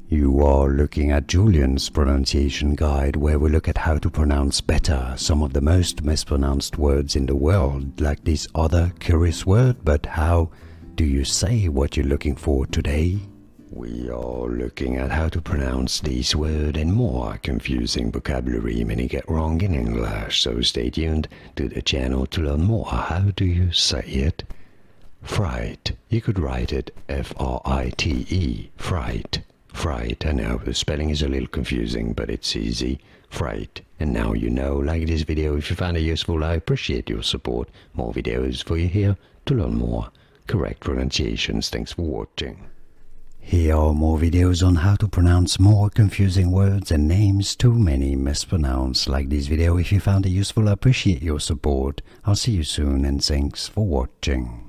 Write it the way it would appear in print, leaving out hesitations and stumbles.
You are looking at Julian's pronunciation guide, where we look at how to pronounce better some of the most mispronounced words in the world, like this other curious word. But how do you say what you're looking for today? We are looking at how to pronounce this word and more confusing vocabulary many get wrong in English, so stay tuned to the channel to learn more. How do you say it? Fright. You could write it F-R-I-T-E, fright. Fright. I know the spelling is a little confusing, but it's easy. Fright. And now you know. Like this video if you found it useful. I appreciate your support. More videos for you here to learn more correct pronunciations. Thanks for watching. Here are more videos on how to pronounce more confusing words and names too many mispronounced. Like this video if you found it useful. I appreciate your support. I'll see you soon and thanks for watching.